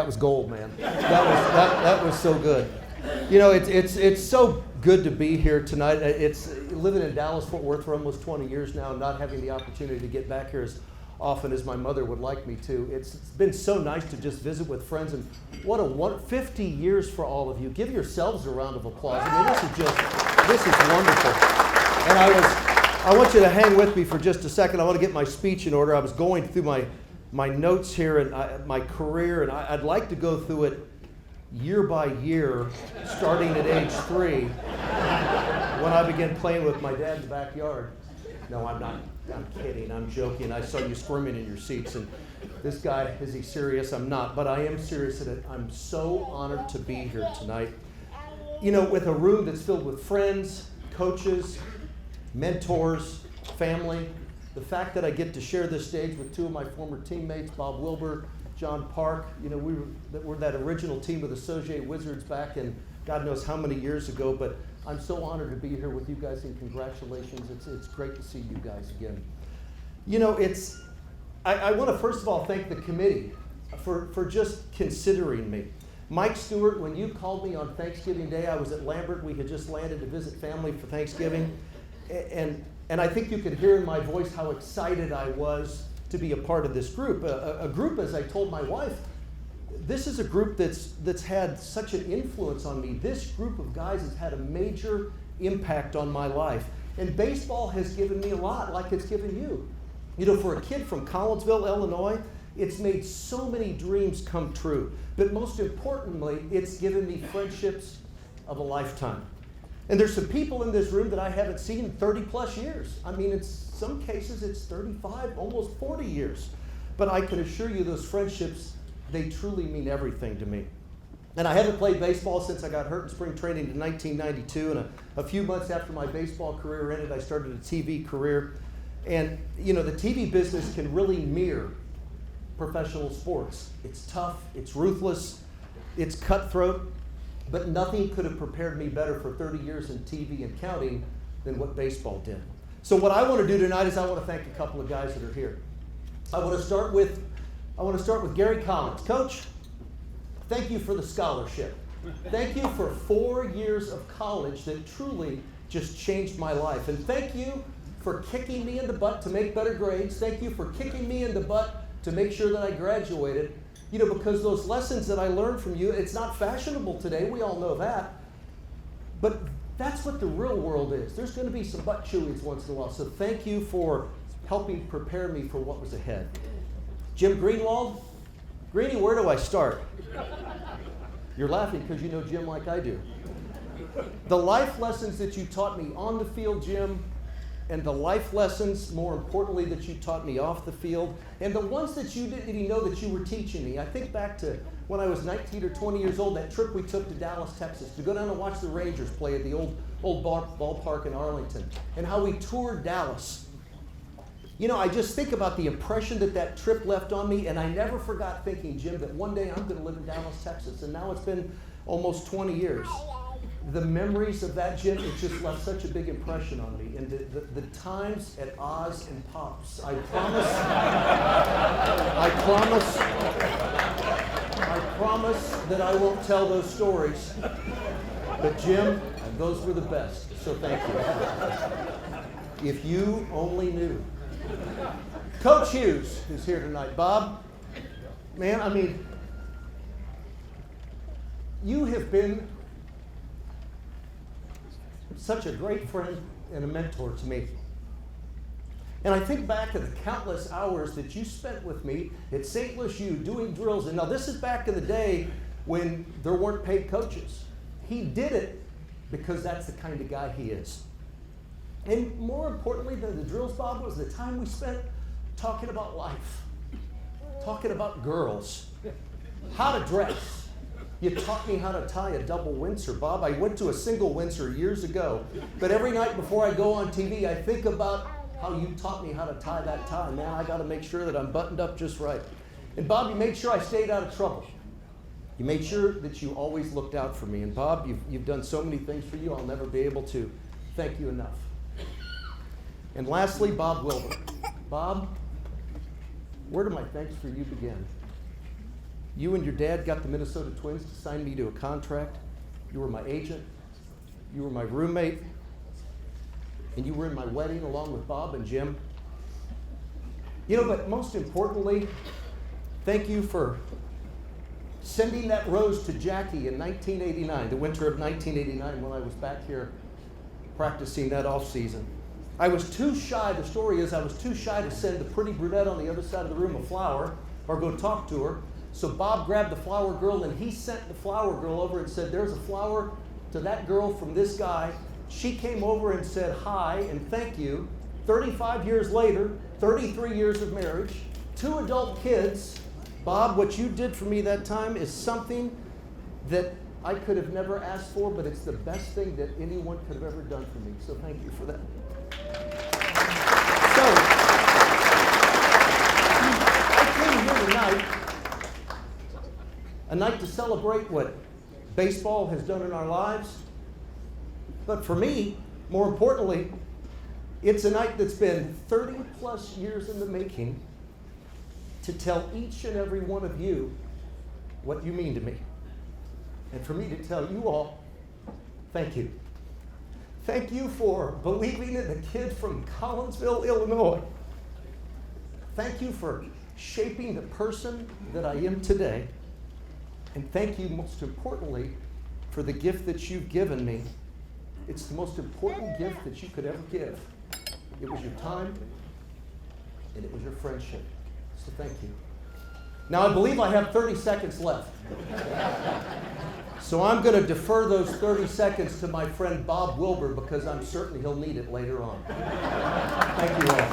was gold, man. That was so good. You know, it's so good to be here tonight. It's living in Dallas, Fort Worth for almost 20 years now, and not having the opportunity to get back here as often as my mother would like me to. It's been so nice to just visit with friends, and what a 50 years for all of you. Give yourselves a round of applause. I mean, this is wonderful. And I want you to hang with me for just a second. I want to get my speech in order. I was going through my notes here and my career, and I'd like to go through it year by year, starting at age 3, when I began playing with my dad's backyard. No, I'm not. I'm kidding. I'm joking. I saw you squirming in your seats. And this guy, is he serious? I'm not. But I am serious in it. I'm so honored to be here tonight. You know, with a room that's filled with friends, coaches, mentors, family. The fact that I get to share this stage with 2 of my former teammates, Bob Wilbur, John Park. You know, we were that original team of the Sauget Wizards back in God knows how many years ago. But I'm so honored to be here with you guys, and congratulations. It's great to see you guys again. You know, I want to first of all thank the committee for just considering me. Mike Stewart, when you called me on Thanksgiving Day, I was at Lambert. We had just landed to visit family for Thanksgiving. And I think you could hear in my voice how excited I was to be a part of this group. A group, as I told my wife, this is a group that's had such an influence on me. This group of guys has had a major impact on my life. And baseball has given me a lot, like it's given you. You know, for a kid from Collinsville, Illinois, it's made so many dreams come true. But most importantly, it's given me friendships of a lifetime. And there's some people in this room that I haven't seen in 30 plus years. I mean, in some cases it's 35, almost 40 years. But I can assure you those friendships, they truly mean everything to me. And I haven't played baseball since I got hurt in spring training in 1992. And a few months after my baseball career ended, I started a TV career. And, you know, the TV business can really mirror professional sports. It's tough, it's ruthless, it's cutthroat, but nothing could have prepared me better for 30 years in TV and counting than what baseball did. So what I want to do tonight is I want to thank a couple of guys that are here. I want to start with Gary Collins. Coach, thank you for the scholarship. Thank you for 4 years of college that truly just changed my life. And thank you for kicking me in the butt to make better grades. Thank you for kicking me in the butt to make sure that I graduated. You know, because those lessons that I learned from you, it's not fashionable today. We all know that. But that's what the real world is. There's going to be some butt chewings once in a while. So thank you for helping prepare me for what was ahead. Jim Greenwald. Greenie, where do I start? You're laughing because you know Jim like I do. The life lessons that you taught me on the field, Jim, and the life lessons, more importantly, that you taught me off the field, and the ones that you didn't even know that you were teaching me. I think back to when I was 19 or 20 years old, that trip we took to Dallas, Texas, to go down and watch the Rangers play at the old ballpark in Arlington, and how we toured Dallas. You know, I just think about the impression that trip left on me, and I never forgot thinking, Jim, that one day I'm going to live in Dallas, Texas, and now it's been almost 20 years. The memories of that, Jim, it just left such a big impression on me. And the times at Oz and Pops, I promise that I won't tell those stories. But Jim, those were the best, so thank you. If you only knew. Coach Hughes is here tonight. Bob, man, I mean, you have been such a great friend and a mentor to me. And I think back to the countless hours that you spent with me at St. Louis U doing drills. And now this is back in the day when there weren't paid coaches. He did it because that's the kind of guy he is. And more importantly than the drills, Bob, was the time we spent talking about life, talking about girls, how to dress. You taught me how to tie a double Windsor, Bob. I went to a single Windsor years ago, but every night before I go on TV, I think about how you taught me how to tie that tie. Man, I got to make sure that I'm buttoned up just right. And Bob, you made sure I stayed out of trouble. You made sure that you always looked out for me. And Bob, you've done so many things for you, I'll never be able to thank you enough. And lastly, Bob Wilbur. Bob, where do my thanks for you begin? You and your dad got the Minnesota Twins to sign me to a contract. You were my agent. You were my roommate. And you were in my wedding along with Bob and Jim. You know, but most importantly, thank you for sending that rose to Jackie in 1989, the winter of 1989, when I was back here practicing that off season. I was too shy, the story is I was too shy to send the pretty brunette on the other side of the room a flower or go talk to her. So Bob grabbed the flower girl and he sent the flower girl over and said, there's a flower to that girl from this guy. She came over and said hi and thank you. 35 years later, 33 years of marriage, 2 adult kids. Bob, what you did for me that time is something that I could have never asked for, but it's the best thing that anyone could have ever done for me. So thank you for that. So, I came here tonight, a night to celebrate what baseball has done in our lives. But for me, more importantly, it's a night that's been 30 plus years in the making to tell each and every one of you what you mean to me. And for me to tell you all, thank you. Thank you for believing in the kid from Collinsville, Illinois. Thank you for shaping the person that I am today. And thank you, most importantly, for the gift that you've given me. It's the most important gift that you could ever give. It was your time, and it was your friendship. So thank you. Now, I believe I have 30 seconds left. So I'm going to defer those 30 seconds to my friend Bob Wilbur because I'm certain he'll need it later on. Thank you all.